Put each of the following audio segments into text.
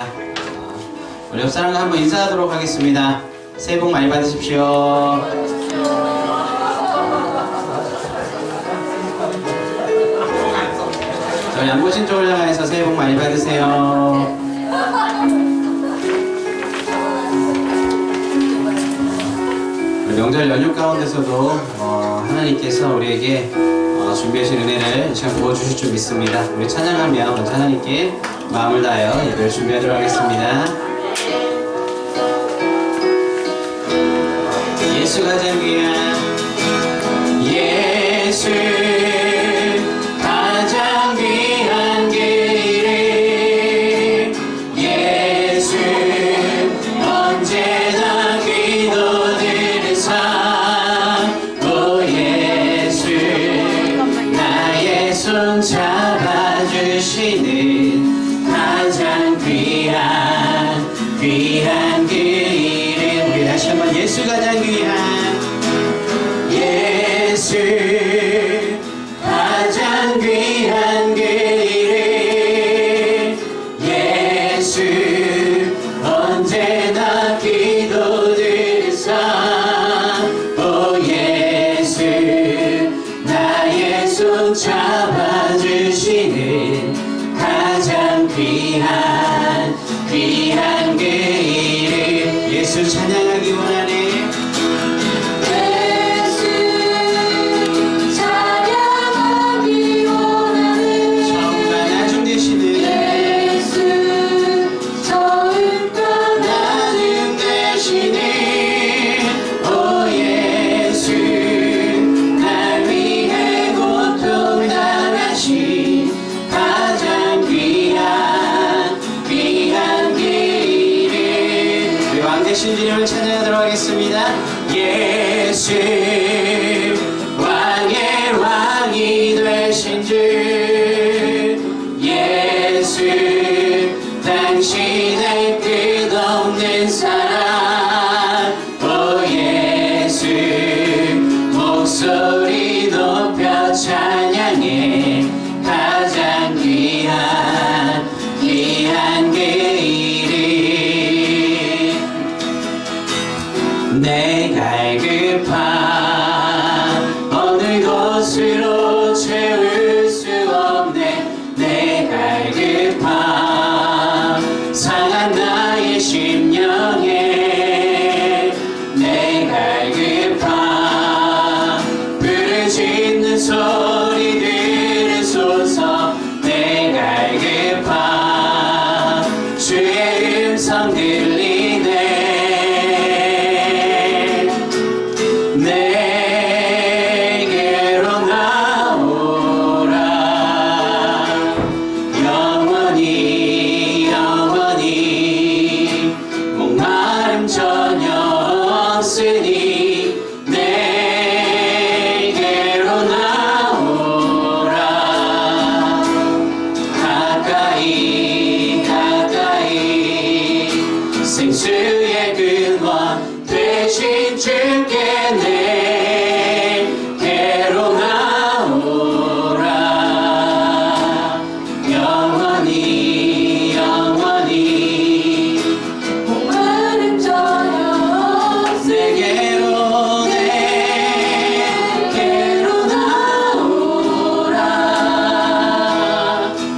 우리 옆 사람과 한번 인사하도록 하겠습니다. 새해 복 많이 받으십시오. 저희 안보신 쪽을 향해서 새해 복 많이 받으세요. 명절 연휴 가운데서도 하나님께서 우리에게 준비하신 은혜를 이 시간 부어주실 줄 믿습니다. 우리 찬양하며 먼저 하나님께 마음을 다하여 예배를 준비하도록 하겠습니다. 예수 가장 귀한 예수 가장 귀한 길 예수 언제나 기도드는 삶 오 예수 나의 손 잡아주시는 가장 귀한 그 이름 우리 다시 한번 예수 가장 귀한 예수 가장 귀한 그 이름 예수 언제나 기도드는 삶오 예수 나의 손 잡아주시는 가장 귀한 그 이름 예수 찬양하기 원하네. 신주님을 찬양하도록 하겠습니다. 예수 왕의 왕이 되신 주 예수 당신의 끝없는 사랑 오 예수 목소리 높여 찬양해 가장 귀한 그 이름 내 갈급함 어느 곳으로 채울 수 없네 내 갈급함 상한 나의 심령에 내 갈급함 부르짖는 소리 들으소서 내 갈급함 주의 음성 들리네 내게로 나오라 영원히 영원히 목마름 전혀 없으니 내게로 나오라 가까이 가까이 생수의 근원 되신 주께 내게로 나오라 영원히 영원히 목마름 전혀 내게로 나오라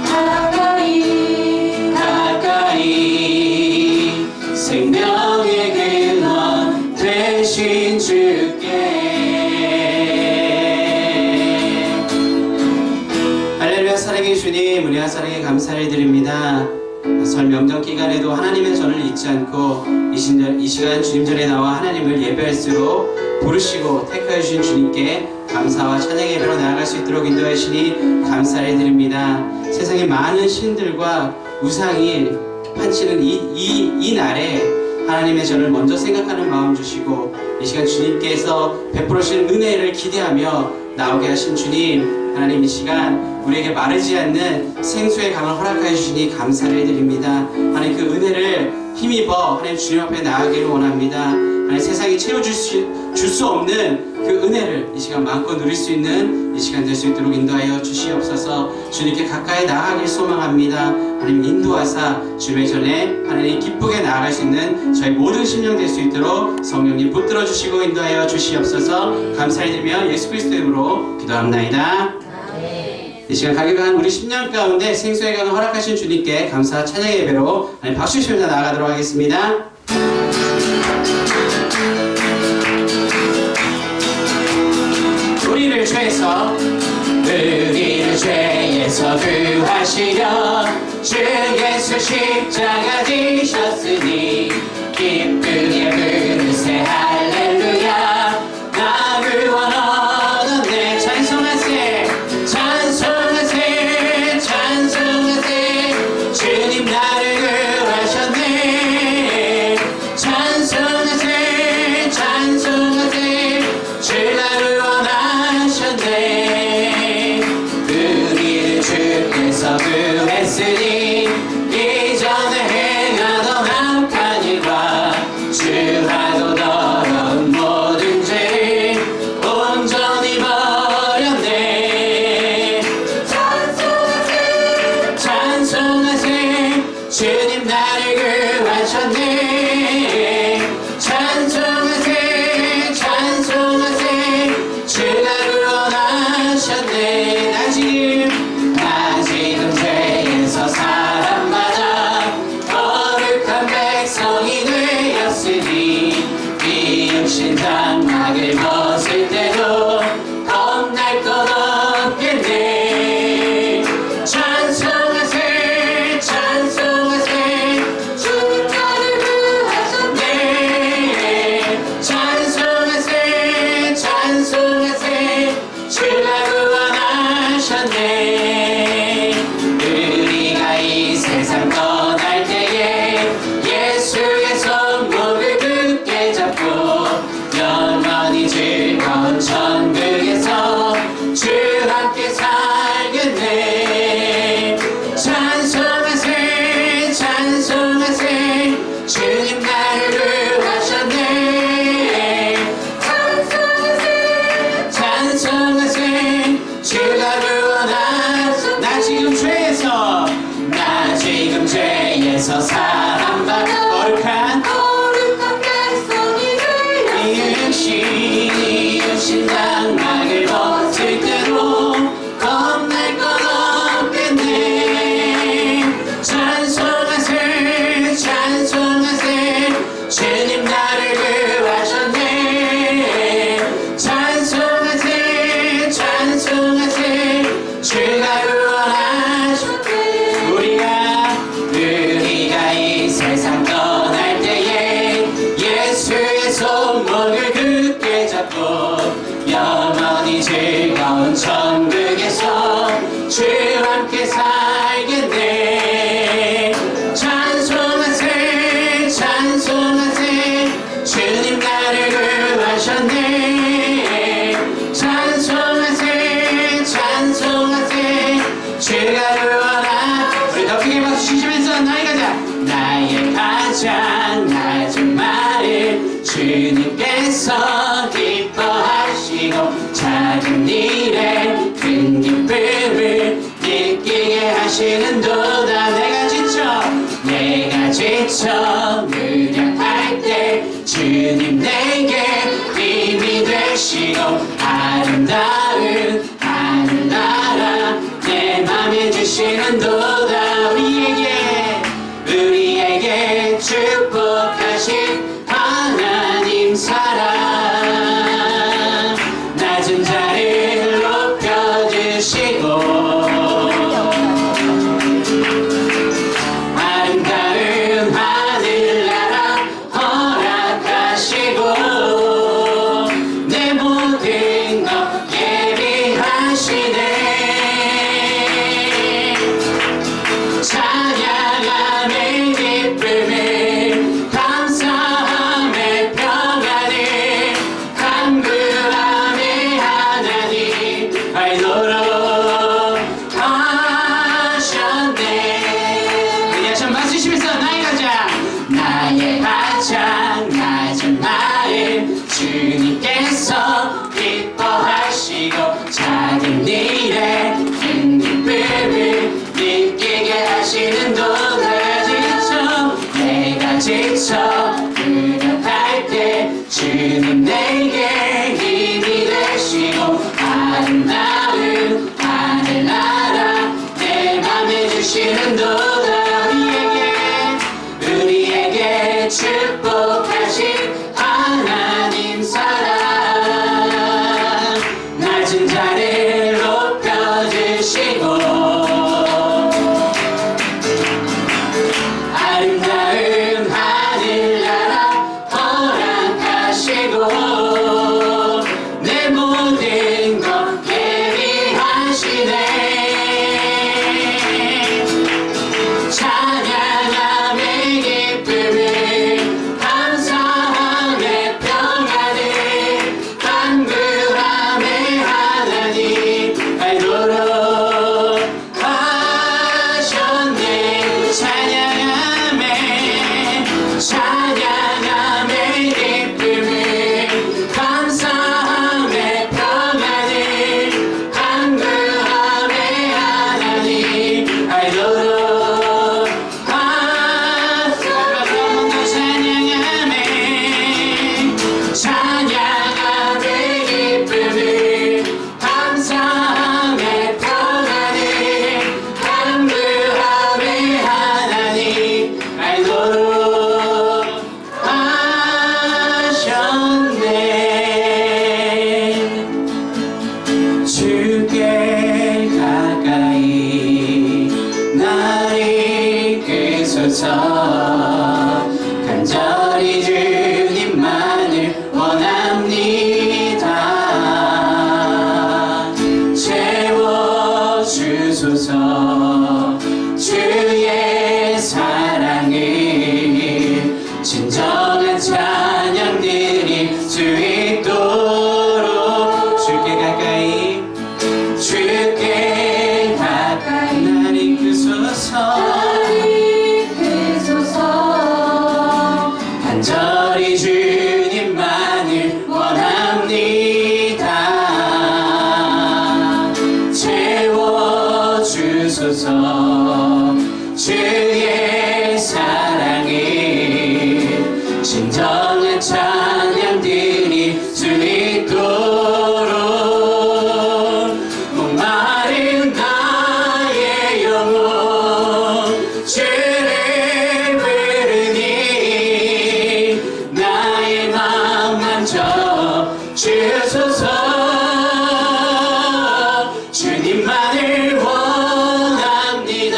가까이 가까이 생명의 근원 되신 주께 할렐루야. 사랑의 주님 우리가 사랑에 감사를 드립니다. 설 명절 기간에도 하나님의 전을 잊지 않고 이 시간 주님 전에 나와 하나님을 예배할수록 부르시고 택하여 주신 주님께 감사와 찬양의 예배로 나아갈 수 있도록 인도하시니 감사를 드립니다. 세상에 많은 신들과 우상이 판치는 이 날에 하나님의 전을 먼저 생각하는 마음 주시고 이 시간 주님께서 베풀으신 은혜를 기대하며 나오게 하신 주님 하나님 이 시간 우리에게 마르지 않는 생수의 강을 허락하여 주시니 감사를 드립니다. 하나님 그 은혜를 힘입어 하나님 주님 앞에 나아가기를 원합니다. 하나님 세상이 채워줄 수 줄 수 없는 그 은혜를 이 시간 마음껏 누릴 수 있는 이 시간 될 수 있도록 인도하여 주시옵소서. 주님께 가까이 나아가길 소망합니다. 하나님 인도하사 주님의 전에 하나님 기쁘게 나아갈 수 있는 저희 모든 심령 될 수 있도록 성령님 붙들어 주시고 인도하여 주시옵소서. 감사드리며 예수 그리스도 이름으로 기도합나이다. 이 시간 가격한 우리 10년 가운데 생수의 강을 허락하신 주님께 감사 찬양의 예배로 박수 치면서 나아가도록 하겠습니다. 우리를 죄에서 구하시려 주 예수 십자가 지셨으니 기쁘게 부르세 할렐루야. 나를 원하던데 찬송하세 찬송하세 찬송하세. 주님 나를 구하셨네. 찬송하세 찬송하세. 주 나를 원하셨네. 우리를 주께서 구했으니 이전에 행하던 악한 일과 주하고 더러운 모든 죄 온전히 버렸네. 찬송하세 찬송하세. 주님 나를 구하셨네. 찬송하세 찬송하세. 주가 구원하셨네. 나 지금 죄에서 사람마다 거룩한 백성이 되었으니 이 육신 장막을 벗을 때도 겁날 것 없겠네. 찬송하세 찬송하세. 주님 나를 구하셨네. 찬송하세 찬송하세. 주가 구원하셨네. 우리가 이 세상 떠날 때에 예수의 손목을 굳게 잡고 영원히 즐거운 천국에서 주 함께 살겠네. 찬송하세 찬송하세. 주님 나를 구하셨네. 찬송하세 찬송하세. 주가 구원하셨네. 나 지금 죄에서 사람받아 거룩한 백성이 되었으니 이 육신 장막을 벗을 때도 겁날 것 없겠네. 찬송하세 찬송하세. 주님 나를 구하셨네. 찬송하세 찬송하세. 주가 구원하셨네. 우리가 이 세상 떠날 때에 예수의 손목을 굳게 잡고 영원히 즐거운 천국에서 주 함께 살겠네. 찬송하세 찬송하세. 주님 나를 구하셨네. 찬송하세 찬송하세. 주가 구원하. 우리 더 크게 박수 치시면서 나의 가장 나의 가장 낮은 말을 주님께서 기뻐하시고 작은 일에 큰 기쁨을 느끼게 하시는도다. 내가 지쳐 무력할 때 주님 내게 힘이 되시고 아름다운 하늘나라 내 맘에 주시는도다. 우리에게 축복하신 하나님 사랑 낮은 자를 높여주시고 아름다운 하늘나라 허락하시고 내 모든 것 예비하시네. 주시는도다. 우리에게 축복하신 하나님 사랑, 낮은 자를 높여주시고 아름다운 하늘나라 허락하시고 내 모든 것 예비하시네. 찬양함의 기쁨을 감사함의 평안을 간구함의 하나님 알도록 하셨네. 찬양함의 기쁨을 감사함의 평안을 간구함의 하나님 알도록 찬양함의 기쁨을 감사함의 평안을 간구함의 하나님 알도록 하셨네. 주께 가까이 날 이끄소서. 간절히 주님만을 원합니다. 채워주소서. 주의 사랑을 진정한 찬양 드릴 수 있도록 주께 가까이 날 이끄소서. 간절히 주님만을 원합니다. 채워주소서. 주의 사랑을 진정한 찬양 드릴 수 있도록 목마른 나의 영혼 주를 부르니 나의 맘 만져 주소서. 주님만을 원합니다.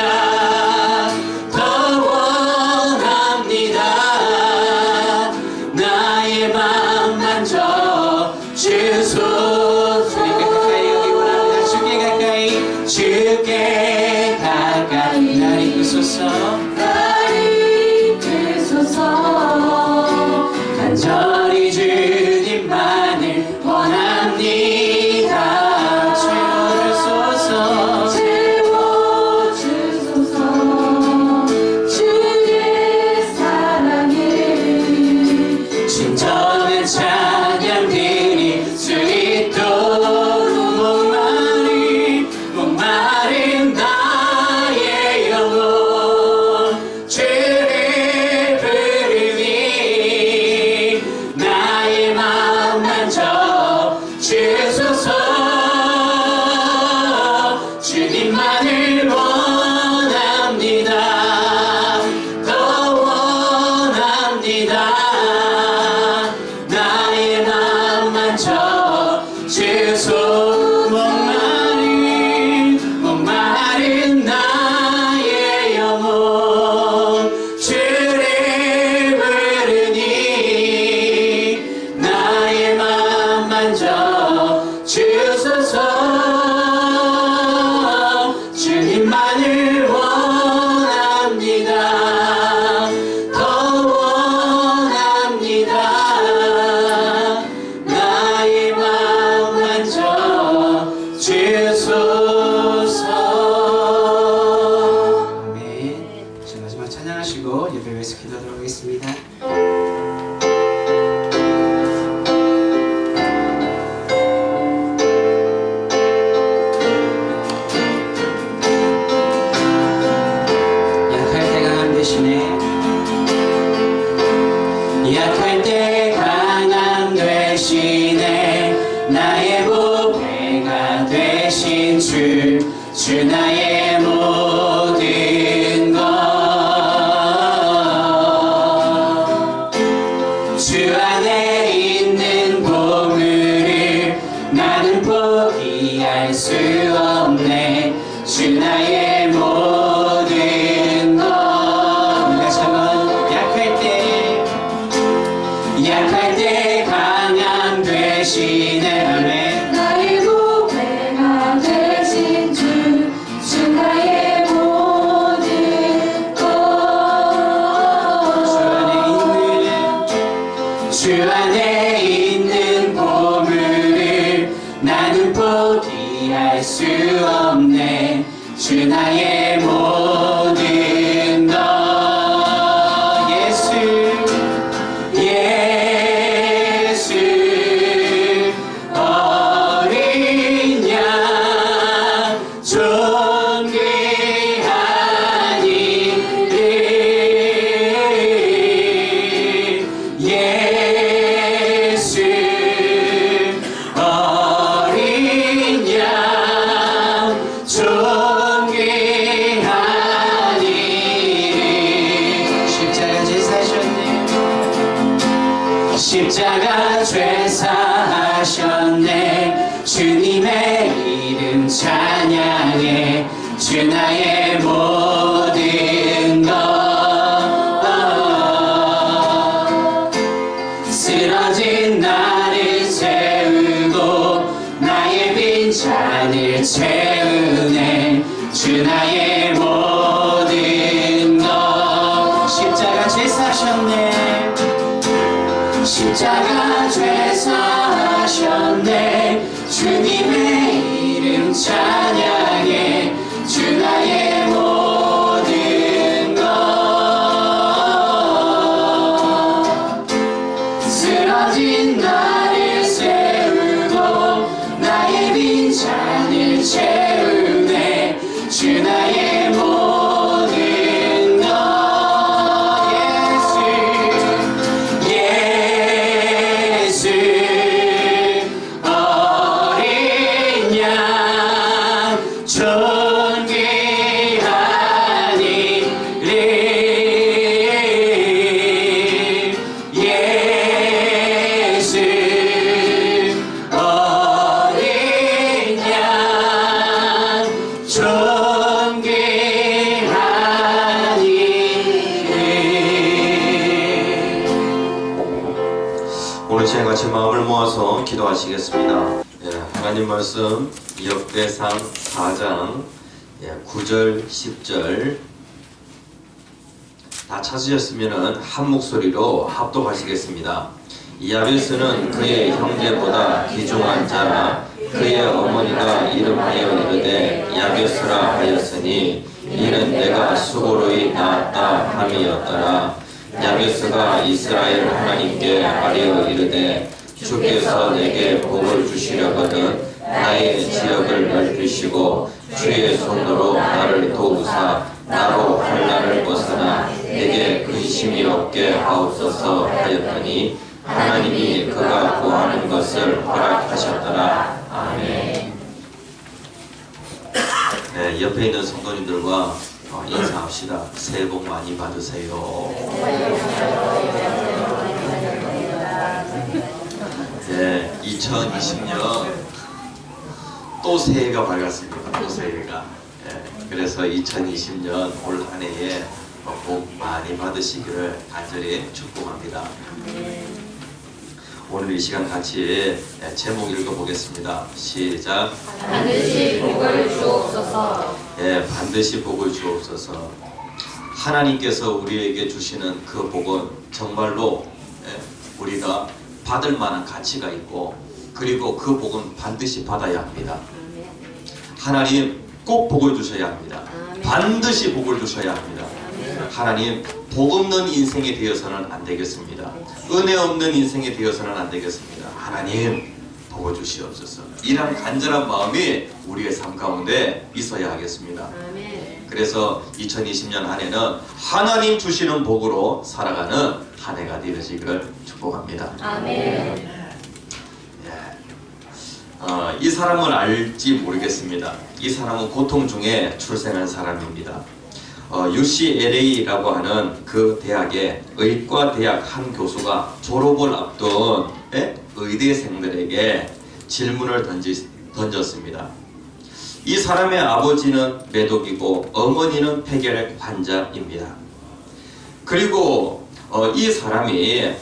더 원합니다. 나의 맘 만져 주소서. 주님께 가까이 오기 원합니다. 주께 가까이 날 이끄소서. 간절히 주님만을 원합니다. 채워주소서. 주의 사랑을 진정한 찬양 드릴 수 있도록 목마른 나의 영혼 주를 부르니 나의 맘 만져 주소서. 주님만을 원합니다. 더 원합니다. 나의 맘 만져 주소서. 목마른 나의 영혼 주를 부르니 나의 맘 만져 주소서. 주님만을 원합니다. 더 원합니다. 나의 맘 만져 주소서. 아멘. 자, 마지막 찬양하시고 예배 위해서 기도하도록 하겠습니다. 약할 때 강함 대신에 약할 때 강함 대신에 나의 보배가 되신 주 나의 모든 나의 모든 것. 다시 한번 약할 때 강함 되시네. 아멘. 나의 보배가 되신 주 나의 모든 것. 주 안에 있는 보물을 나는 포기할 수 없네. 주 나의 모든 것. 예수 어린 양 존귀한 이름. 예수 어린 양 존귀한 이름. 십자가 제사하셨네. 십자가 죄사하셨네. 주님의 이름 찬양해. 주 나의 모든 것. 쓰러진 나를 세우고 나의 빈잔을 채우네. 주 나의 모든 것. 십자가 죄사하셨네. 십자가 죄사하셨네. 주님의 이름 찬양해. 주 나의 모든 것. 쓰러진 나를 세우고 나의 빈잔을 채우네. 주 나의 모든 것. 예수 어린 양 존귀한 이름. 예수 어린 양 존귀한 이름. 오늘 시간 같이 마음을 모아서 기도하시겠습니다. 하나님 말씀 역대상 4장 9절 10절 다 찾으셨으면 한 목소리로 합독하시겠습니다. 야베스는 그의 형제보다 귀중한 자라. 그의 어머니가 이름하여 이르되 야베스라 하였으니 이는 내가 수고로이 낳았다 함이었더라. 야베스가 이스라엘 하나님께 아뢰어 이르되 주께서 내게 복을 주시려거든 나의 지역을 넓히시고 주의 손으로 나를 도우사 나로 환난을 벗어나 내게 근심이 없게 하옵소서 하였더니 하나님이 그가 구하는 것을 허락하셨더라. 아멘. 네, 옆에 있는 성도님들과 인사합시다. 새해 복 많이 받으세요. 네, 2020년 또 새해가 밝았습니다. 또 새해가. 그래서 2020년 올 한 해에 복 많이 받으시기를 간절히 축복합니다. 오늘 이 시간 같이 제목 읽어보겠습니다. 시작. 반드시 복을 주옵소서. 반드시 복을 주옵소서. 하나님께서 우리에게 주시는 그 복은 정말로 우리가 받을 만한 가치가 있고, 그리고 그 복은 반드시 받아야 합니다. 하나님 꼭 복을 주셔야 합니다. 반드시 복을 주셔야 합니다. 하나님 복 없는 인생이 되어서는 안 되겠습니다. 은혜 없는 인생이 되어서는 안 되겠습니다. 하나님 복을 주시옵소서. 이런 간절한 마음이 우리의 삶 가운데 있어야 하겠습니다. 그래서 2020년 한 해는 하나님 주시는 복으로 살아가는 한 해가 되어지기를 축복합니다. 아멘. 이 사람은 알지 모르겠습니다. 이 사람은 고통 중에 출생한 사람입니다. UCLA라고 하는 그 대학의 의과대학 한 교수가 졸업을 앞둔 의대생들에게 질문을 던졌습니다. 이 사람의 아버지는 매독이고 어머니는 폐결핵 환자입니다. 그리고 이 사람이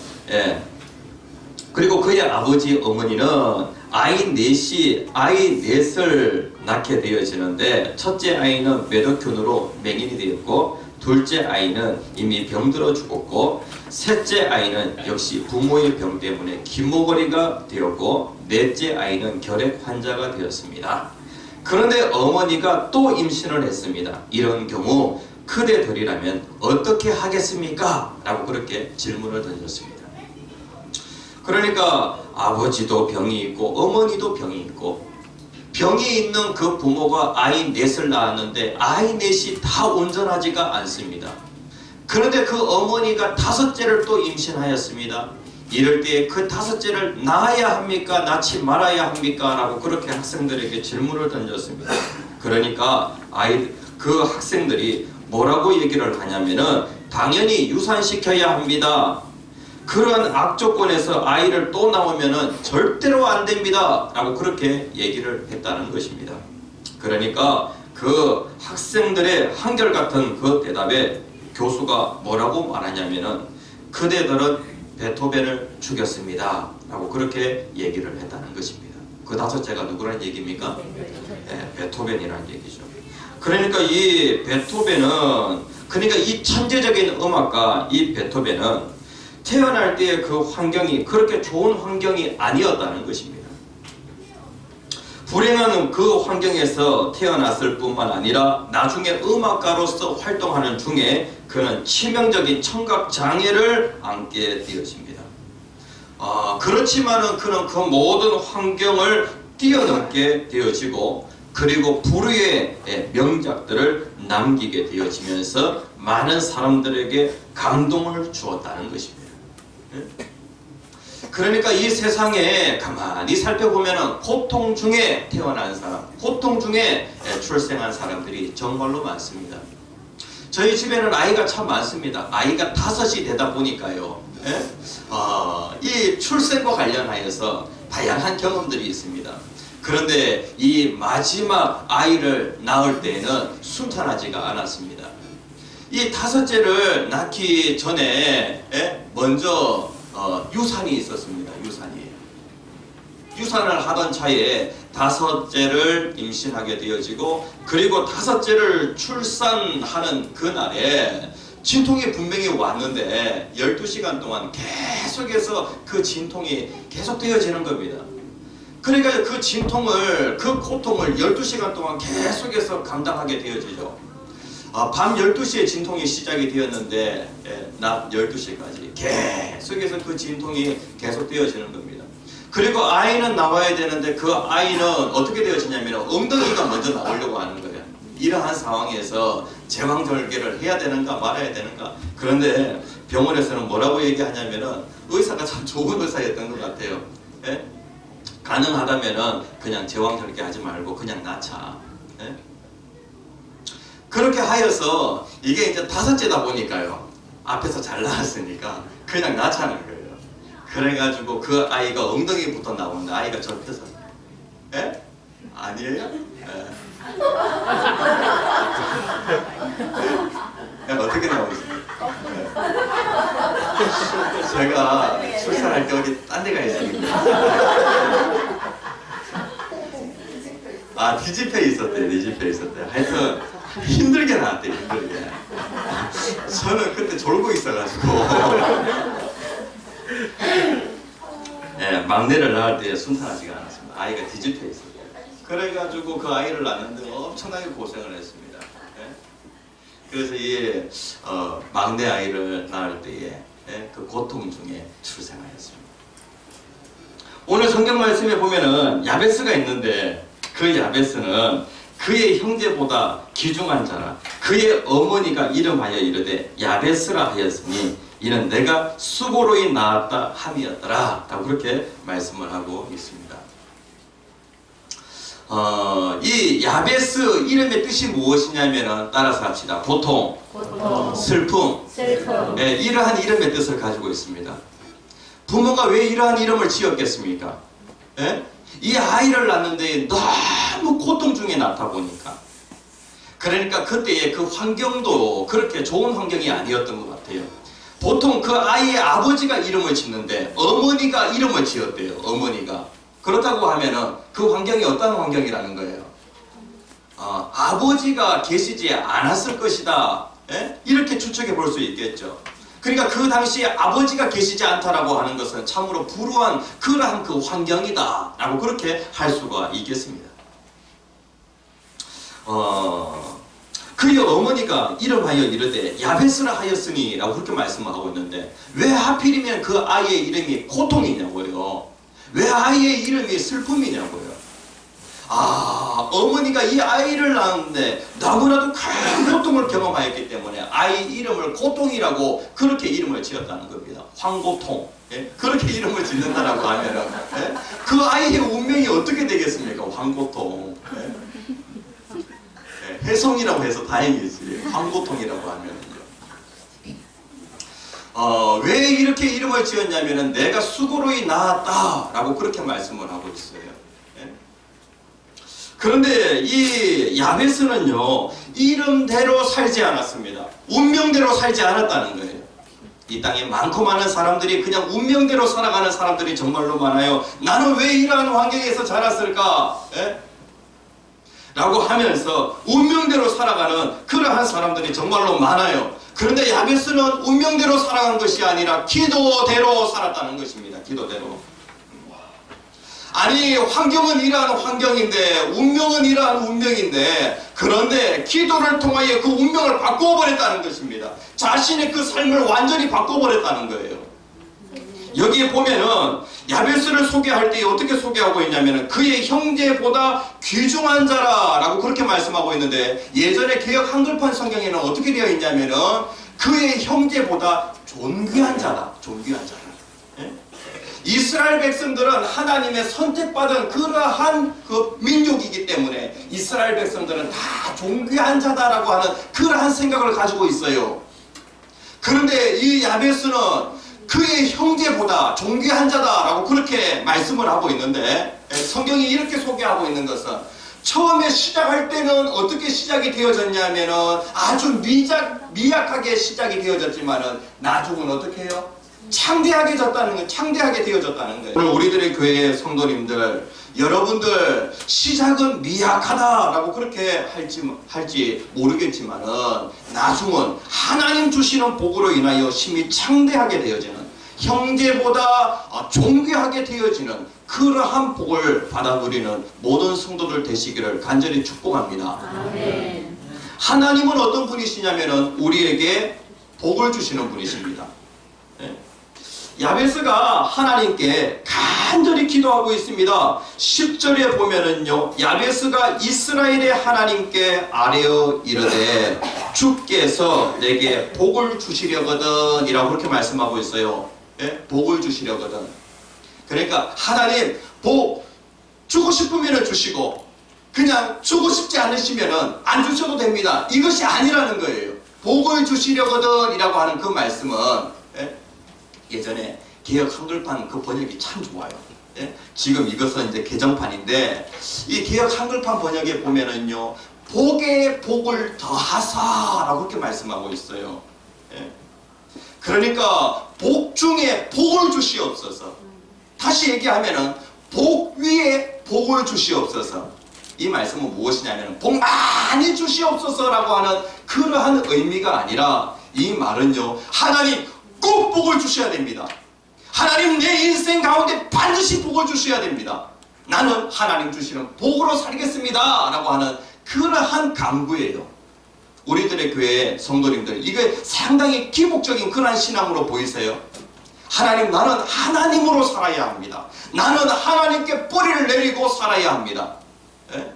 그리고 그의 아버지 어머니는 아이 넷을 낳게 되어지는데 첫째 아이는 매독균으로 맹인이 되었고 둘째 아이는 이미 병들어 죽었고 셋째 아이는 역시 부모의 병 때문에 긴모거리가 되었고 넷째 아이는 결핵 환자가 되었습니다. 그런데 어머니가 또 임신을 했습니다. 이런 경우 그대들이라면 어떻게 하겠습니까? 라고 그렇게 질문을 던졌습니다. 그러니까 아버지도 병이 있고 어머니도 병이 있고 병이 있는 그 부모가 아이 넷을 낳았는데 아이 넷이 다 온전하지가 않습니다. 그런데 그 어머니가 다섯째를 또 임신하였습니다. 이럴 때 그 다섯째를 낳아야 합니까? 낳지 말아야 합니까? 라고 그렇게 학생들에게 질문을 던졌습니다. 그러니까 그 학생들이 뭐라고 얘기를 하냐면은 당연히 유산시켜야 합니다. 그러한 악조건에서 아이를 또 낳으면은 절대로 안 됩니다. 라고 그렇게 얘기를 했다는 것입니다. 그러니까 그 학생들의 한결같은 그 대답에 교수가 뭐라고 말하냐면은 그대들은 베토벤을 죽였습니다. 라고 그렇게 얘기를 했다는 것입니다. 그 다섯째가 누구란 얘기입니까? 네, 베토벤이라는 얘기죠. 그러니까 이 베토벤은 그러니까 이 천재적인 음악가 이 베토벤은 태어날 때의 그 환경이 그렇게 좋은 환경이 아니었다는 것입니다. 불행한 그 환경에서 태어났을 뿐만 아니라 나중에 음악가로서 활동하는 중에 그는 치명적인 청각장애를 안게 되어집니다. 그렇지만은 그는 그 모든 환경을 뛰어넘게 되어지고 그리고 불후의 명작들을 남기게 되어지면서 많은 사람들에게 감동을 주었다는 것입니다. 그러니까 이 세상에 가만히 살펴보면 고통 중에 태어난 사람, 고통 중에 출생한 사람들이 정말로 많습니다. 저희 집에는 아이가 참 많습니다. 아이가 5이 되다 보니까요. 이 출생과 관련하여서 다양한 경험들이 있습니다. 그런데 이 마지막 아이를 낳을 때에는 순탄하지가 않았습니다. 이 5째를 낳기 전에 먼저 유산이 있었습니다. 유산을 하던 차에 5째를 임신하게 되어지고 그리고 5째를 출산하는 그날에 진통이 분명히 왔는데 12시간 동안 계속해서 그 진통이 계속 되어지는 겁니다. 그러니까 그 진통을 그 고통을 12시간 동안 계속해서 감당하게 되어지죠. 밤 12시에 진통이 시작이 되었는데 낮 12시까지 계속해서 그 진통이 계속 되어지는 겁니다. 그리고 아이는 나와야 되는데 그 아이는 어떻게 되어지냐면 엉덩이가 먼저 나오려고 하는 거예요. 이러한 상황에서 제왕절개를 해야 되는가 말아야 되는가. 그런데 병원에서는 뭐라고 얘기하냐면은 의사가 참 좋은 의사였던 것 같아요. 가능하다면은 그냥 제왕절개 하지 말고 그냥 낳자. 그렇게 하여서 이게 이제 5째다 보니까요. 앞에서 잘 나왔으니까 그냥 낳자는 거예요. 그래가지고 그 아이가 엉덩이부터 나오는데 아이가 접혀서 아니에요? 어떻게 나오겠습니까? 제가 출산할 때 어디 딴 데가 있으니까 뒤집혀 있었대요. 하여튼 힘들게 나왔대요. 힘들게. 저는 그때 졸고 있어가지고 막내를 낳을 때 순탄하지가 않았습니다. 아이가 뒤집혀 있었대요. 그래가지고 그 아이를 낳는데 엄청나게 고생을 했습니다. 그래서 이 막내 아이를 낳을 때에 그 고통 중에 출생하였습니다. 오늘 성경 말씀에 보면은 야베스가 있는데 그 야베스는 그의 형제보다 귀중한 자라 그의 어머니가 이름하여 이르되 야베스라 하였으니 이는 내가 수고로이 낳았다 함이었더라 라고 그렇게 말씀을 하고 있습니다. 이 야베스 이름의 뜻이 무엇이냐면 따라서 합시다. 고통, 슬픔. 이러한 이름의 뜻을 가지고 있습니다. 부모가 왜 이러한 이름을 지었겠습니까? 이 아이를 낳는데 너무 너무 고통 중에 낳다 보니까, 그러니까 그때의 그 환경도 그렇게 좋은 환경이 아니었던 것 같아요. 보통 그 아이의 아버지가 이름을 짓는데 어머니가 이름을 지었대요. 어머니가. 그렇다고 하면은 그 환경이 어떤 환경이라는 거예요? 아버지가 계시지 않았을 것이다. 예? 이렇게 추측해 볼 수 있겠죠. 그러니까 그 당시에 아버지가 계시지 않다라고 하는 것은 참으로 불우한 그러한 그 환경이다 라고 그렇게 할 수가 있겠습니다. 그의 어머니가 이름하여 이르되 야베스라 하였으니 라고 그렇게 말씀하고 있는데, 왜 하필이면 그 아이의 이름이 고통이냐고요? 왜 아이의 이름이 슬픔이냐고요? 어머니가 이 아이를 낳았는데 너무나도 큰 고통을 경험하였기 때문에 아이 이름을 고통이라고 그렇게 이름을 지었다는 겁니다. 황고통. 예? 그렇게 이름을 짓는다라고 하면은, 예? 그 아이의 운명이 어떻게 되겠습니까? 황고통. 예? 예, 혜성이라고 해서 다행이지. 황고통이라고 하면은요. 왜 이렇게 이름을 지었냐면은 내가 수고로이 낳았다라고 그렇게 말씀을 하고 있어요. 그런데 이 야베스는요, 이름대로 살지 않았습니다. 운명대로 살지 않았다는 거예요. 이 땅에 많고 많은 사람들이 그냥 운명대로 살아가는 사람들이 정말로 많아요. 나는 왜 이러한 환경에서 자랐을까? 예? 라고 하면서 운명대로 살아가는 그러한 사람들이 정말로 많아요. 그런데 야베스는 운명대로 살아간 것이 아니라 기도대로 살았다는 것입니다. 기도대로. 아니, 환경은 이러한 환경인데 운명은 이러한 운명인데, 그런데 기도를 통하여 그 운명을 바꾸어버렸다는 것입니다. 자신의 그 삶을 완전히 바꿔버렸다는 거예요. 여기에 보면은 야베스를 소개할 때 어떻게 소개하고 있냐면은 그의 형제보다 귀중한 자라라고 그렇게 말씀하고 있는데, 예전에 개역 한글판 성경에는 어떻게 되어 있냐면은 그의 형제보다 존귀한 자다. 존귀한 자다. 예? 이스라엘 백성들은 하나님의 선택받은 그러한 그 민족이기 때문에 이스라엘 백성들은 다 존귀한 자다라고 하는 그러한 생각을 가지고 있어요. 그런데 이 야베스는 그의 형제보다 존귀한 자다라고 그렇게 말씀을 하고 있는데, 성경이 이렇게 소개하고 있는 것은 처음에 시작할 때는 어떻게 시작이 되어졌냐면은 아주 미약하게 시작이 되어졌지만은 나중은 어떻게 해요? 창대하게 되어졌다는 거예요. 오늘 우리들의 교회의 성도님들, 여러분들 시작은 미약하다라고 그렇게 할지 모르겠지만은 나중은 하나님 주시는 복으로 인하여 심히 창대하게 되어지는, 형제보다 존귀하게 되어지는 그러한 복을 받아 누리는 모든 성도들 되시기를 간절히 축복합니다. 아멘. 하나님은 어떤 분이시냐면은 우리에게 복을 주시는 분이십니다. 야베스가 하나님께 간절히 기도하고 있습니다. 10절에 보면은요, 야베스가 이스라엘의 하나님께 아뢰어 이르되 주께서 내게 복을 주시려거든 이라고 그렇게 말씀하고 있어요. 예? 복을 주시려거든. 그러니까 하나님 복 주고 싶으면 주시고 그냥 주고 싶지 않으시면 안 주셔도 됩니다. 이것이 아니라는 거예요. 복을 주시려거든 이라고 하는 그 말씀은, 예전에 개역 한글판 그 번역이 참 좋아요. 예? 지금 이것은 이제 개정판인데, 이 개역 한글판 번역에 보면은요, 복에 복을 더하사라고 그렇게 말씀하고 있어요. 예? 그러니까 복 중에 복을 주시옵소서. 다시 얘기하면은 복 위에 복을 주시옵소서. 이 말씀은 무엇이냐면 복 많이 주시옵소서라고 하는 그러한 의미가 아니라, 이 말은요, 하나님 꼭 복을 주셔야 됩니다. 하나님 내 인생 가운데 반드시 복을 주셔야 됩니다. 나는 하나님 주시는 복으로 살겠습니다 라고 하는 그러한 간구예요. 우리들의 교회 성도님들, 이게 상당히 기복적인 그러한 신앙으로 보이세요? 하나님, 나는 하나님으로 살아야 합니다. 나는 하나님께 뿌리를 내리고 살아야 합니다. 예?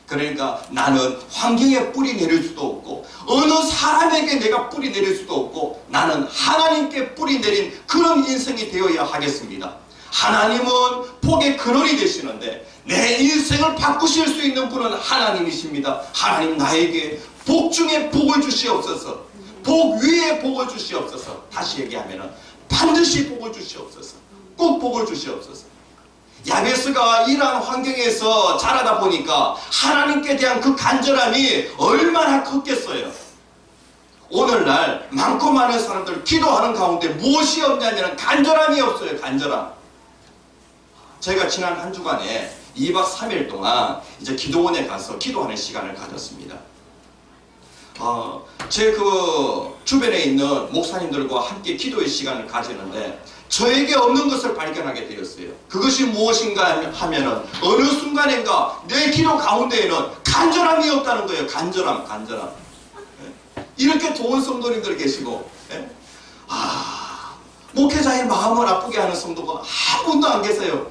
그러니까 나는 환경에 뿌리 내릴 수도 없고 어느 사람에게 내가 뿌리 내릴 수도 없고 나는 하나님께 뿌리 내린 그런 인생이 되어야 하겠습니다. 하나님은 복의 근원이 되시는데 내 인생을 바꾸실 수 있는 분은 하나님이십니다. 하나님, 나에게 복 중에 복을 주시옵소서. 복 위에 복을 주시옵소서. 다시 얘기하면 반드시 복을 주시옵소서. 꼭 복을 주시옵소서. 야베스가 이러한 환경에서 자라다 보니까 하나님께 대한 그 간절함이 얼마나 컸겠어요. 오늘날 많고 많은 사람들 기도하는 가운데 무엇이 없냐면 간절함이 없어요. 간절함. 제가 지난 한 주간에 2박 3일 동안 이제 기도원에 가서 기도하는 시간을 가졌습니다. 제 그 주변에 있는 목사님들과 함께 기도의 시간을 가지는데 저에게 없는 것을 발견하게 되었어요. 그것이 무엇인가 하면은 어느 순간인가 내 기도 가운데에는 간절함이 없다는 거예요. 간절함. 이렇게 좋은 성도님들 계시고, 목회자의 마음을 아프게 하는 성도가 한 분도 안 계세요.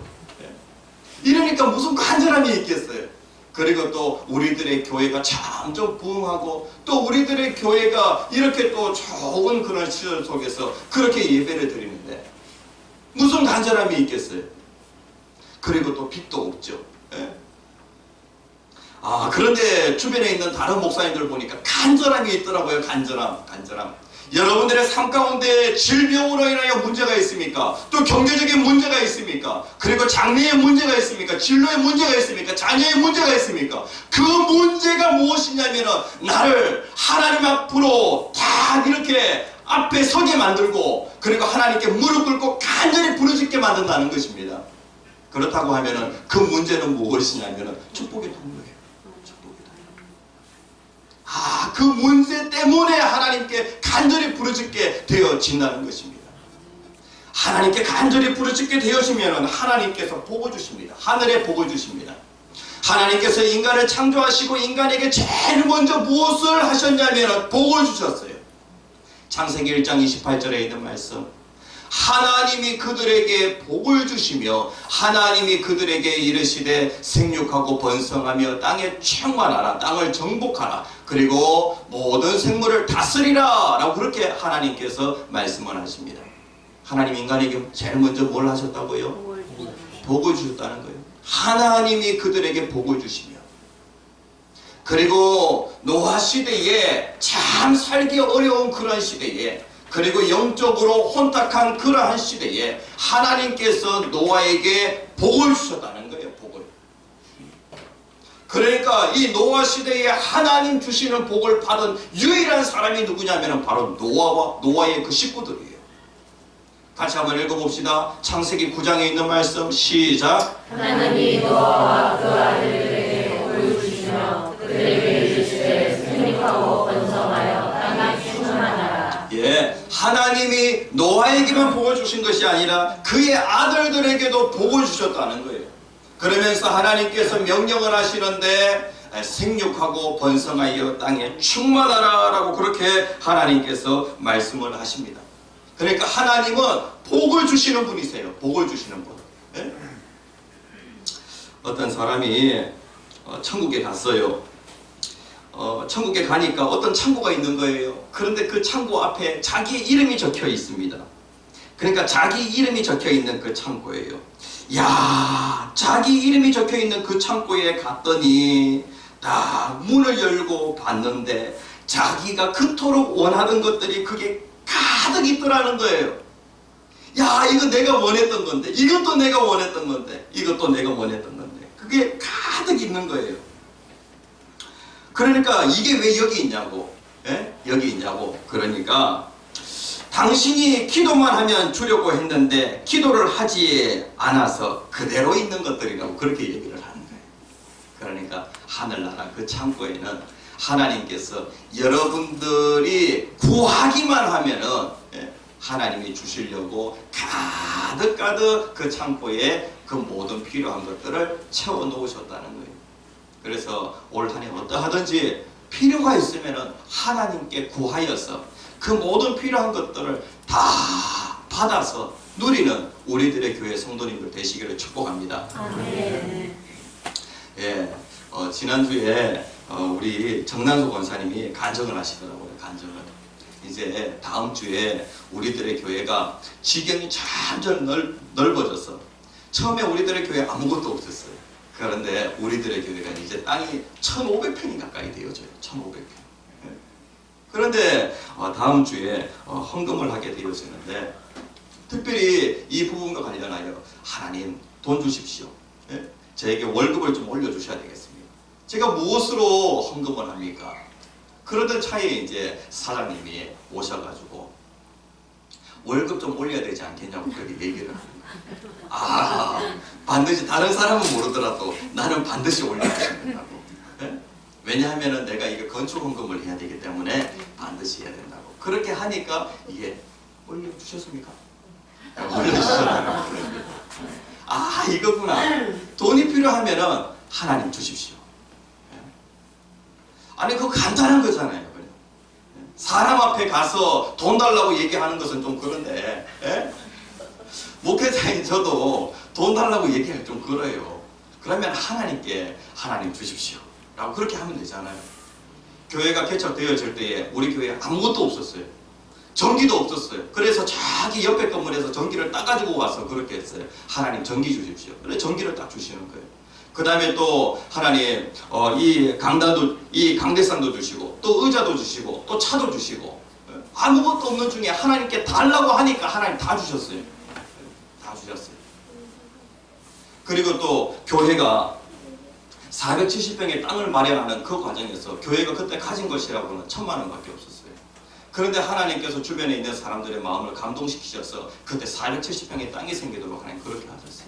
이러니까 무슨 간절함이 있겠어요. 그리고 또 우리들의 교회가 점점 부흥하고 또 우리들의 교회가 이렇게 또 좋은 그런 시절 속에서 그렇게 예배를 드리는데 무슨 간절함이 있겠어요. 그리고 또 빚도 없죠. 그런데 주변에 있는 다른 목사님들 보니까 간절함이 있더라고요. 간절함. 여러분들의 삶 가운데 질병으로 인하여 문제가 있습니까? 또 경제적인 문제가 있습니까? 그리고 장래의 문제가 있습니까? 진로의 문제가 있습니까? 자녀의 문제가 있습니까? 그 문제가 무엇이냐면은 나를 하나님 앞으로 다 이렇게 앞에 서게 만들고 그리고 하나님께 무릎 꿇고 간절히 부르짖게 만든다는 것입니다. 그렇다고 하면은 그 문제는 무엇이냐면은 축복의 통로예요. 그 문제 때문에 하나님께 간절히 부르짖게 되어진다는 것입니다. 하나님께 간절히 부르짖게 되어지면 하나님께서 복을 주십니다. 하늘에 복을 주십니다. 하나님께서 인간을 창조하시고 인간에게 제일 먼저 무엇을 하셨냐면 복을 주셨어요. 창세기 1장 28절에 있는 말씀, 하나님이 그들에게 복을 주시며 하나님이 그들에게 이르시되 생육하고 번성하며 땅에 충만하라, 땅을 정복하라, 그리고 모든 생물을 다스리라 라고 그렇게 하나님께서 말씀을 하십니다. 하나님 인간에게 제일 먼저 뭘 하셨다고요? 복을 주셨다는 거예요. 하나님이 그들에게 복을 주시며, 그리고 노아 시대에 참 살기 어려운 그런 시대에, 그리고 영적으로 혼탁한 그러한 시대에 하나님께서 노아에게 복을 주셨다는 거예요. 복을. 그러니까 이 노아 시대에 하나님 주시는 복을 받은 유일한 사람이 누구냐면 바로 노아와 노아의 그 식구들이에요. 같이 한번 읽어봅시다. 창세기 9장에 있는 말씀 시작. 하나님이 노아와 그 아들들에게 복을 주시며 그들에게 이르시되 생육하고 번성하여 땅에 충만하라. 하나님이 노아에게만 복을 주신 것이 아니라 그의 아들들에게도 복을 주셨다는 거예요. 그러면서 하나님께서 명령을 하시는데 생육하고 번성하여 땅에 충만하라 라고 그렇게 하나님께서 말씀을 하십니다. 그러니까 하나님은 복을 주시는 분이세요. 복을 주시는 분. 어떤 사람이 천국에 갔어요. 천국에 가니까 어떤 창고가 있는 거예요. 그런데 그 창고 앞에 자기 이름이 적혀 있습니다. 그러니까 자기 이름이 적혀 있는 그 창고예요. 자기 이름이 적혀 있는 그 창고에 갔더니 딱 문을 열고 봤는데 자기가 그토록 원하던 것들이 그게 가득 있더라는 거예요. 이거 내가 원했던 건데, 이것도 내가 원했던 건데, 이것도 내가 원했던 건데, 그게 가득 있는 거예요. 그러니까 이게 왜 여기 있냐고, 여기 있냐고. 그러니까 당신이 기도만 하면 주려고 했는데 기도를 하지 않아서 그대로 있는 것들이라고 그렇게 얘기를 하는 거예요. 그러니까 하늘나라 그 창고에는 하나님께서 여러분들이 구하기만 하면은 하나님이 주시려고 가득가득 그 창고에 그 모든 필요한 것들을 채워 놓으셨다는 거예요. 그래서 올 한 해 어떠하든지 필요가 있으면 하나님께 구하여서 그 모든 필요한 것들을 다 받아서 누리는 우리들의 교회 성도님들 되시기를 축복합니다. 아멘. 지난주에 우리 정난소 권사님이 간증을 하시더라고요. 간증을. 이제 다음 주에 우리들의 교회가 지경이 점점 넓어져서 처음에 우리들의 교회 아무것도 없었어요. 그런데 우리들의 교회가 이제 땅이 1,500평이 가까이 되어져요. 1,500평. 그런데 다음 주에 헌금을 하게 되어지는데 특별히 이 부분과 관련하여 하나님 돈 주십시오. 예? 저에게 월급을 좀 올려주셔야 되겠습니다. 제가 무엇으로 헌금을 합니까? 그러던 차에 이제 사장님이 오셔가지고 월급 좀 올려야 되지 않겠냐고 그렇게 얘기를 합니다. 아, 반드시 다른 사람은 모르더라도 나는 반드시 올려주셔야 된다고. 예? 왜냐하면 내가 이게 건축 헌금을 해야 되기 때문에 반드시 해야 된다고. 그렇게 하니까 이게 올려주셨습니까? 올려주셨다고. 아, 이거구나. 돈이 필요하면은 하나님 주십시오. 예? 아니, 그거 간단한 거잖아요. 그냥. 사람 앞에 가서 돈 달라고 얘기하는 것은 좀 그런데, 예? 목회자인 저도 돈 달라고 얘기하기 좀 그래요. 그러면 하나님께 하나님 주십시오 라고 그렇게 하면 되잖아요. 교회가 개척되어질 때에 우리 교회에 아무것도 없었어요. 전기도 없었어요. 그래서 자기 옆에 건물에서 전기를 따가지고 와서 그렇게 했어요. 하나님 전기 주십시오. 그래 전기를 딱 주시는 거예요. 그 다음에 또 하나님 이 강단도, 이 강대상도 주시고 또 의자도 주시고 또 차도 주시고 아무것도 없는 중에 하나님께 달라고 하니까 하나님 다 주셨어요. 다 주셨어요. 그리고 또 교회가 470평의 땅을 마련하는 그 과정에서 교회가 그때 가진 것이라고는 1000만 원밖에 없었어요. 그런데 하나님께서 주변에 있는 사람들의 마음을 감동시키셔서 그때 470평의 땅이 생기도록 하나님 그렇게 하셨어요.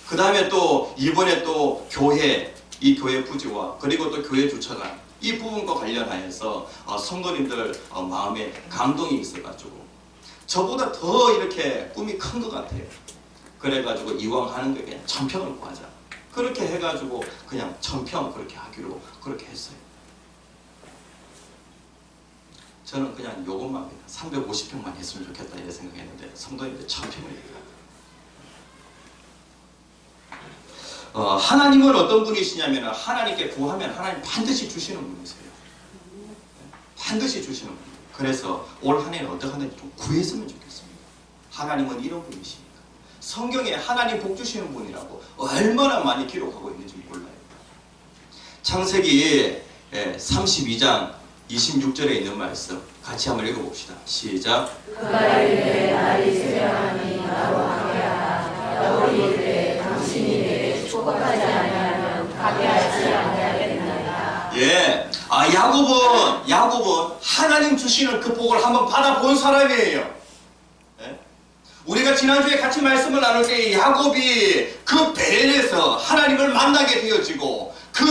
그 다음에 또 이번에 또 교회, 이 교회 부지와 그리고 또 교회 주차장 이 부분과 관련하여서 성도님들 마음에 감동이 있어가지고 저보다 더 이렇게 꿈이 큰 것 같아요. 그래가지고 이왕 하는 게 그냥 1000평을 구하자. 그렇게 해가지고 그냥 1000평 그렇게 하기로 그렇게 했어요. 저는 그냥 요것만 350평만 했으면 좋겠다 이렇게 생각했는데 성도님들 1000평을 얘기해요. 하나님은 어떤 분이시냐면 하나님께 구하면 하나님 반드시 주시는 분이세요. 반드시 주시는 분이에요. 그래서 올 한 해는 어떻게 하는지 좀 구했으면 좋겠습니다. 하나님은 이런 분이시니까. 성경에 하나님 복 주시는 분이라고 얼마나 많이 기록하고 있는지 몰라요. 창세기 32장 26절에 있는 말씀 같이 한번 읽어봅시다. 시작. 그가 이르되 나를 세려하니 나로 함께하라. 나로 이르되 당신이 내게 축복하지 아니하면 가게 하지 아니하겠나이다. 예, 야곱은 하나님 주시는 그 복을 한번 받아본 사람이에요. 예? 우리가 지난주에 같이 말씀을 나눌 때 야곱이 그 베델에서 하나님을 만나게 되어지고 그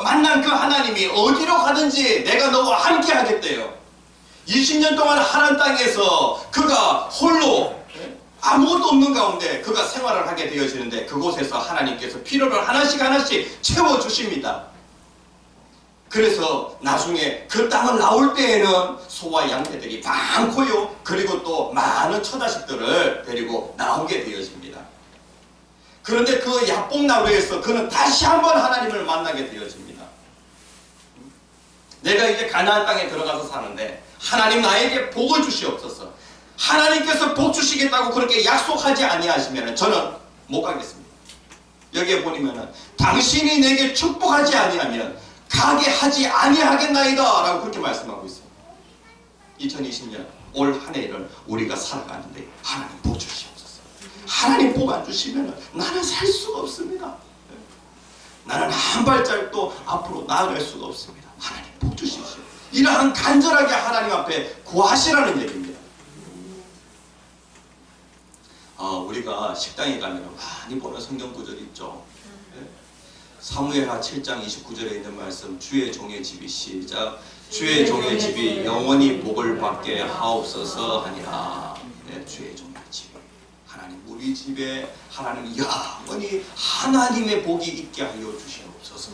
만난 그 하나님이 어디로 가든지 내가 너와 함께 하겠대요. 20년 동안 하나님 땅에서 그가 홀로 아무것도 없는 가운데 그가 생활을 하게 되어지는데 그곳에서 하나님께서 필요를 하나씩 채워주십니다. 그래서 나중에 그 땅을 나올 때에는 소와 양떼들이 많고요. 그리고 또 많은 처자식들을 데리고 나오게 되어집니다. 그런데 그 야복나루에서 그는 다시 한번 하나님을 만나게 되어집니다. 내가 이제 가나안 땅에 들어가서 사는데 하나님 나에게 복을 주시옵소서. 하나님께서 복 주시겠다고 그렇게 약속하지 아니하시면 저는 못 가겠습니다. 여기에 보니면은 당신이 내게 축복하지 아니하면 가게 하지 아니하겠나이다 라고 그렇게 말씀하고 있습니다. 2020년 올 한 해를 우리가 살아가는데 하나님 복 주시옵소서. 하나님 복 안 주시면 나는 살 수가 없습니다. 나는 한 발짝도 앞으로 나아갈 수가 없습니다. 하나님 복 주십시오. 이러한 간절하게 하나님 앞에 구하시라는 얘기입니다. 우리가 식당에 가면 많이 보는 성경 구절이 있죠. 사무엘하 7장 29절에 있는 말씀, 주의 종의 집이 시작. 주의 종의 집이 영원히 복을 받게 하옵소서 하니라. 네, 주의 종의 집. 하나님 우리 집에 하나님 영원히 하나님의 복이 있게 하여 주시옵소서.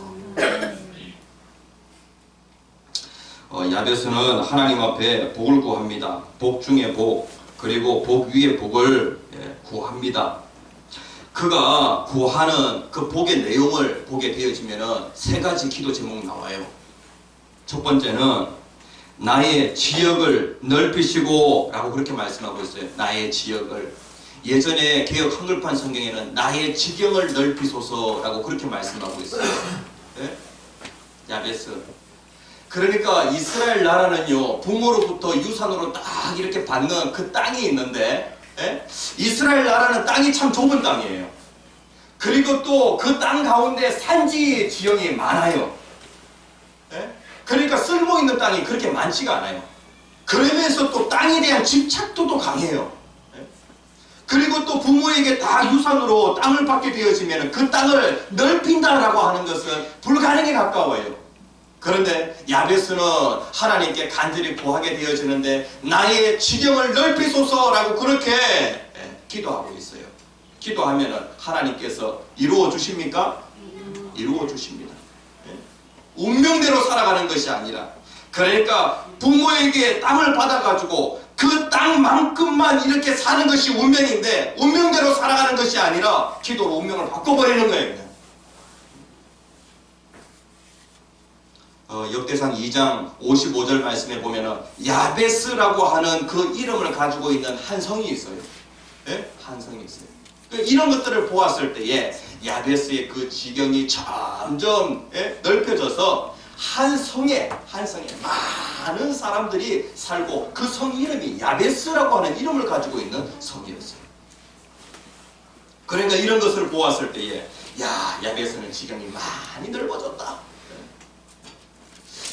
야베스는 하나님 앞에 복을 구합니다. 복 중에 복, 그리고 복 위에 복을 구합니다. 그가 구하는 그 복의 내용을 보게 되어지면 세 가지 기도 제목 나와요. 첫 번째는 나의 지역을 넓히시고 라고 그렇게 말씀하고 있어요. 나의 지역을. 예전에 개역 한글판 성경에는 나의 지경을 넓히소서 라고 그렇게 말씀하고 있어요. 네? 야베스. 그러니까 이스라엘 나라는요, 부모로부터 유산으로 딱 이렇게 받는 그 땅이 있는데, 이스라엘 나라는 땅이 참 좁은 땅이에요. 그리고 또 그 땅 가운데 산지 지형이 많아요. 예? 그러니까 쓸모 있는 땅이 그렇게 많지가 않아요. 그러면서 또 땅에 대한 집착도도 강해요. 예? 그리고 또 부모에게 다 유산으로 땅을 받게 되어지면 그 땅을 넓힌다라고 하는 것은 불가능에 가까워요. 그런데 야베스는 하나님께 간절히 구하게 되어지는데 나의 지경을 넓히소서라고 그렇게 기도하고 있어요. 기도하면 하나님께서 이루어 주십니까? 이루어 주십니다. 운명대로 살아가는 것이 아니라, 그러니까 부모에게 땅을 받아가지고 그 땅만큼만 이렇게 사는 것이 운명인데 운명대로 살아가는 것이 아니라 기도로 운명을 바꿔버리는 거예요. 역대상 2장 55절 말씀에 보면은 야베스라고 하는 그 이름을 가지고 있는 한 성이 있어요. 예? 한 성이 있어요. 이런 것들을 보았을 때에 야베스의 그 지경이 점점 넓혀져서 한 성에 많은 사람들이 살고 그 성 이름이 야베스라고 하는 이름을 가지고 있는 성이었어요. 그러니까 이런 것을 보았을 때에 야베스는 지경이 많이 넓어졌다.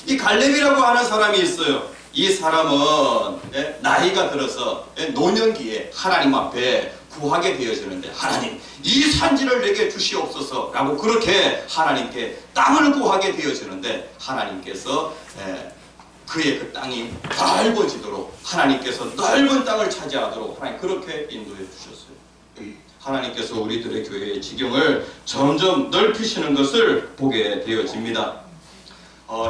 이 갈렙이라고 하는 사람이 있어요. 이 사람은 나이가 들어서 노년기에 하나님 앞에 구하게 되어지는데, 하나님 이 산지를 내게 주시옵소서 라고 그렇게 하나님께 땅을 구하게 되어지는데, 하나님께서 그의 그 땅이 넓어지도록, 하나님께서 넓은 땅을 차지하도록 하나님 그렇게 인도해 주셨어요. 하나님께서 우리들의 교회의 지경을 점점 넓히시는 것을 보게 되어집니다.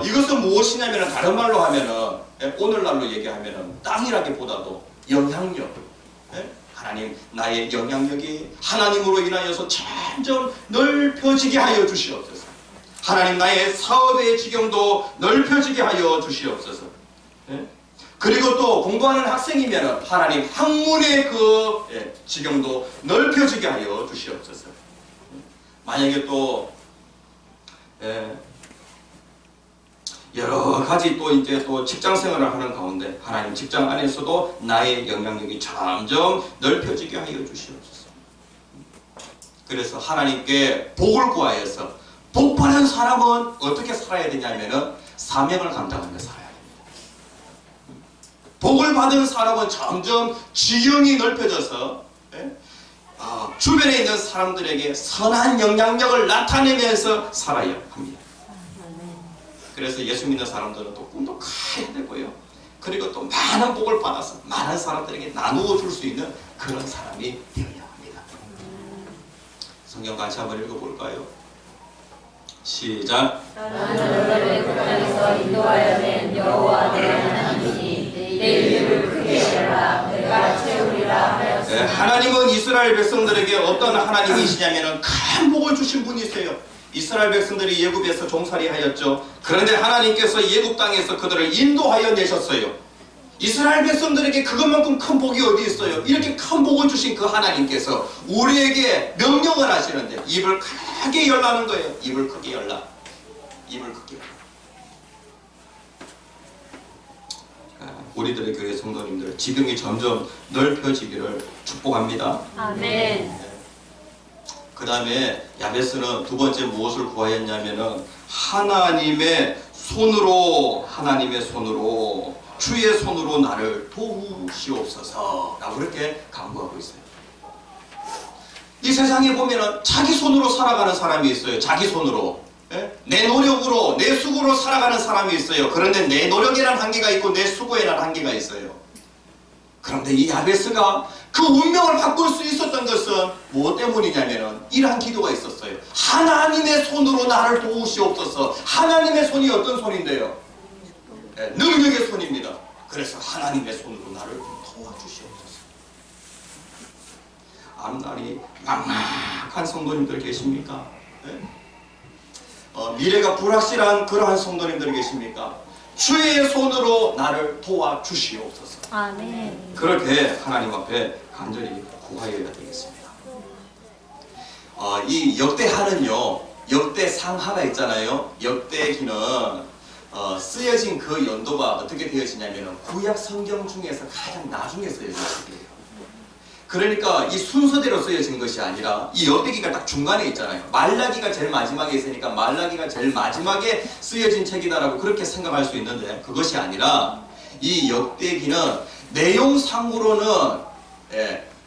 이것은 무엇이냐면, 다른 말로 하면은, 오늘날로 얘기하면은 땅이라기보다도 영향력. 하나님, 나의 영향력이 하나님으로 인하여서 점점 넓혀지게 하여 주시옵소서. 하나님, 나의 사업의 지경도 넓혀지게 하여 주시옵소서. 그리고 또 공부하는 학생이면 하나님 학문의 그 지경도 넓혀지게 하여 주시옵소서. 만약에 또 여러 가지 또 이제 또 직장 생활을 하는 가운데 하나님 직장 안에서도 나의 영향력이 점점 넓혀지게 하여 주시옵소서. 그래서 하나님께 복을 구하여서, 복받은 사람은 어떻게 살아야 되냐면은 사명을 감당하며 살아야 됩니다. 복을 받은 사람은 점점 지경이 넓혀져서 주변에 있는 사람들에게 선한 영향력을 나타내면서 살아야 합니다. 그래서 예수 믿는 사람들은 또 꿈도 커야 되고요. 그리고 또 많은 복을 받아서 많은 사람들에게 나누어 줄 수 있는 그런 사람이 되어야 합니다. 성경 같이 한번 읽어볼까요? 시작. 나는 너를 그 땅에서 인도하여 낸 여호와 내 하나님이니 내 이름을 크게 열라 내가 채우리라 하였으니. 하나님은 이스라엘 백성들에게 어떤 하나님이시냐면 큰 복을 주신 분이세요. 이스라엘 백성들이 예굽에서 종살이하였죠. 그런데 하나님께서 예굽 땅에서 그들을 인도하여 내셨어요. 이스라엘 백성들에게 그것만큼 큰 복이 어디 있어요? 이렇게 큰 복을 주신 그 하나님께서 우리에게 명령을 하시는데 입을 크게 열라는 거예요. 입을 크게 열라. 입을 크게 열라. 우리들의 교회 성도님들 지경이 점점 넓혀지기를 축복합니다. 아멘. 그 다음에 야베스는 두 번째 무엇을 구하였냐면은 하나님의 손으로 주의 손으로 나를 도우시옵소서 라고 그렇게 간구하고 있어요. 이 세상에 보면은 자기 손으로 살아가는 사람이 있어요. 자기 손으로 내 노력으로 내 수고로 살아가는 사람이 있어요. 그런데 내 노력에는 한계가 있고 내 수고에는 한계가 있어요. 그런데 이 야베스가 그 운명을 바꿀 수 있었던 것은 무엇 때문이냐면은 이러한 기도가 있었어요. 하나님의 손으로 나를 도우시옵소서. 하나님의 손이 어떤 손인데요? 능력의 손입니다. 그래서 하나님의 손으로 나를 도와주시옵소서. 앞날이 막막한 성도님들 계십니까? 미래가 불확실한 그러한 성도님들 계십니까? 주의 손으로 나를 도와주시옵소서. 아멘. 그렇게 하나님 앞에 간절히 구하여야 되겠습니다. 이 역대하는요, 역대상하가 있잖아요. 역대기는 쓰여진 그 연도가 어떻게 되어지냐면 구약 성경 중에서 가장 나중에 쓰여진 책이에요. 그러니까 이 순서대로 쓰여진 것이 아니라 이 역대기가 딱 중간에 있잖아요. 말라기가 제일 마지막에 있으니까 말라기가 제일 마지막에 쓰여진 책이다라고 그렇게 생각할 수 있는데 그것이 아니라 이 역대기는 내용상으로는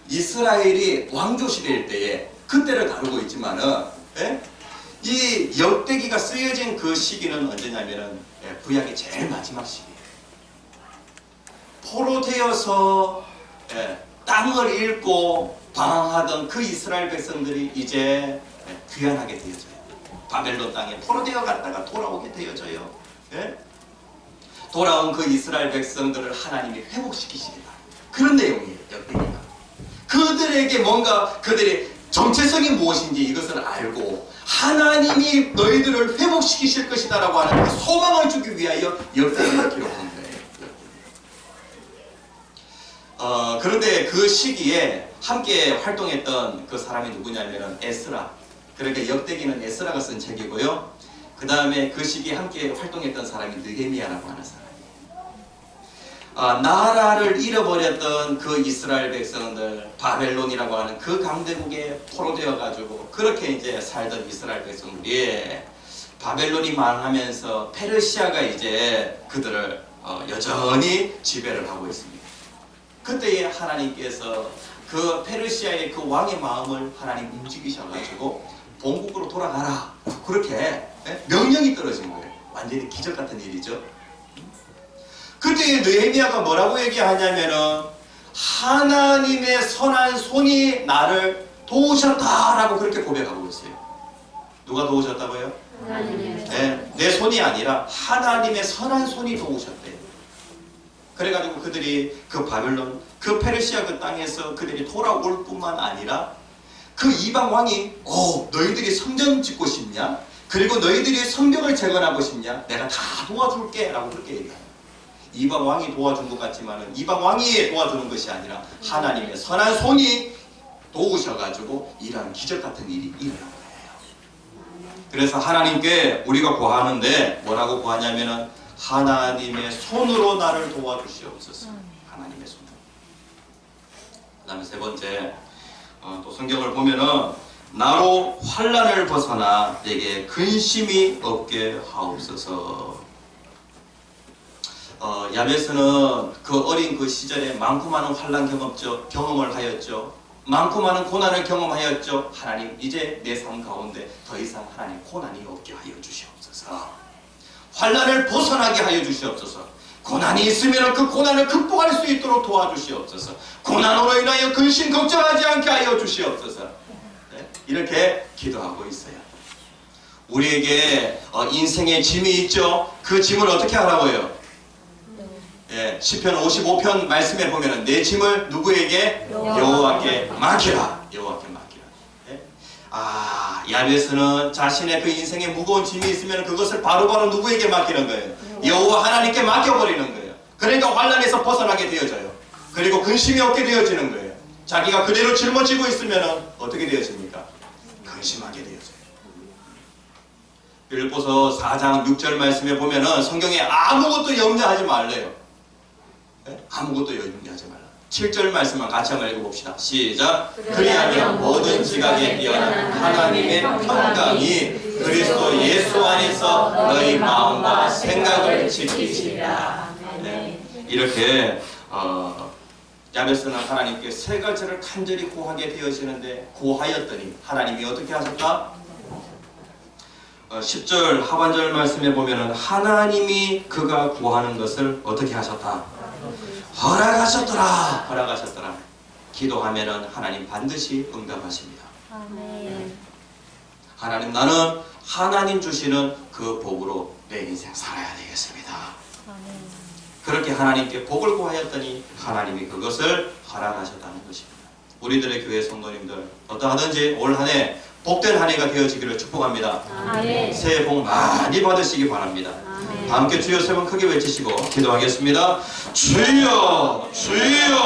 이스라엘이 왕조 시대일 때에 그때를 다루고 있지만은 이 역대기가 쓰여진 그 시기는 언제냐면은 구약의 제일 마지막 시기예요. 포로되어서 땅을 잃고 방황하던 그 이스라엘 백성들이 이제 귀환하게 되어져요. 바벨론 땅에 포로되어 갔다가 돌아오게 되어져요. 돌아온 그 이스라엘 백성들을 하나님이 회복시키시리라. 그런 내용이에요. 역대기가. 그들에게 뭔가 그들의 정체성이 무엇인지 이것을 알고 하나님이 너희들을 회복시키실 것이다 라고 하는 그 소망을 주기 위하여 역대기를 기록한 거예요. 그런데 그 시기에 함께 활동했던 그 사람이 누구냐면 에스라. 그러니까 역대기는 에스라가 쓴 책이고요. 그 다음에 그 시기에 함께 활동했던 사람이 느헤미야라고 하는 사람이에요. 나라를 잃어버렸던 그 이스라엘 백성들, 바벨론이라고 하는 그 강대국에 포로되어 가지고 그렇게 이제 살던 이스라엘 백성들이 바벨론이 망하면서 페르시아가 이제 그들을 여전히 지배를 하고 있습니다. 그때에 하나님께서 그 페르시아의 그 왕의 마음을 하나님 움직이셔가지고 본국으로 돌아가라, 그렇게 명령이 떨어진 거예요. 완전히 기적 같은 일이죠. 그때 느헤미야가 뭐라고 얘기하냐면은 하나님의 선한 손이 나를 도우셨다라고 그렇게 고백하고 있어요. 누가 도우셨다고요? 하나님의 내 손이 아니라 하나님의 선한 손이 도우셨대요. 그래가지고 그들이 그 바벨론, 그 페르시아 그 땅에서 그들이 돌아올 뿐만 아니라 그 이방 왕이 너희들이 성전 짓고 싶냐? 그리고 너희들이 성벽을 재건하고 싶냐? 내가 다 도와줄게 라고 그렇게 얘기해요. 이방 왕이 도와준 것 같지만 이방 왕이 도와주는 것이 아니라 하나님의 선한 손이 도우셔가지고 이러한 기적 같은 일이 일어난 거예요. 그래서 하나님께 우리가 구하는데 뭐라고 구하냐면은 하나님의 손으로 나를 도와주시옵소서. 하나님의 손으로. 그 다음에 세 번째, 또 성경을 보면은 나로 환난을 벗어나 내게 근심이 없게 하옵소서. 야베스는 그 어린 그 시절에 많고 많은 환난 경험을 하였죠. 많고 많은 고난을 경험하였죠. 하나님, 이제 내 삶 가운데 더 이상 하나님 고난이 없게 하여 주시옵소서. 환난을 벗어나게 하여 주시옵소서. 고난이 있으면 그 고난을 극복할 수 있도록 도와주시옵소서. 고난으로 인하여 근심 걱정하지 않게 하여 주시옵소서. 이렇게 기도하고 있어요. 우리에게 인생의 짐이 있죠. 그 짐을 어떻게 하라고요? 시편 55편 말씀에 보면은 내 짐을 누구에게? 여호와께 맡기라. 여호와께 맡기라. 야베스는 자신의 그 인생에 무거운 짐이 있으면 그것을 바로바로 누구에게 맡기는 거예요? 여호와 하나님께 맡겨버리는 거예요. 그러니까 환난에서 벗어나게 되어져요. 그리고 근심이 없게 되어지는 거예요. 자기가 그대로 짊어지고 있으면 어떻게 되어집니까? 근심하게 되어져요. 빌립보서 4장 6절 말씀에 보면은 성경에 아무것도 염려하지 말래요. 아무것도 염려하지 말라. 7절 말씀만 같이 한번 읽어봅시다. 시작. 그리하면 모든 지각에 뛰어난 하나님의 평강이 그리스도 예수 안에서 너희 마음과 생각을 지키시리라. 이렇게 야베스는 하나님께 세 가지를 간절히 구하게 되어지는데 구하였더니 하나님이 어떻게 하셨다? 10절 하반절 말씀에 보면은 하나님이 그가 구하는 것을 어떻게 하셨다? 허락하셨더라. 기도하면은 하나님 반드시 응답하십니다. 하나님, 나는 하나님 주시는 그 복으로 내 인생 살아야 되겠습니다. 그렇게 하나님께 복을 구하였더니 하나님이 그것을 허락하셨다는 것입니다. 우리들의 교회 성도님들 어떠하든지 올 한 해 복된 한 해가 되어지기를 축복합니다. 새해 복 많이 받으시기 바랍니다. 다 함께 주여 세 번 크게 외치시고 기도하겠습니다. 주여, 주여.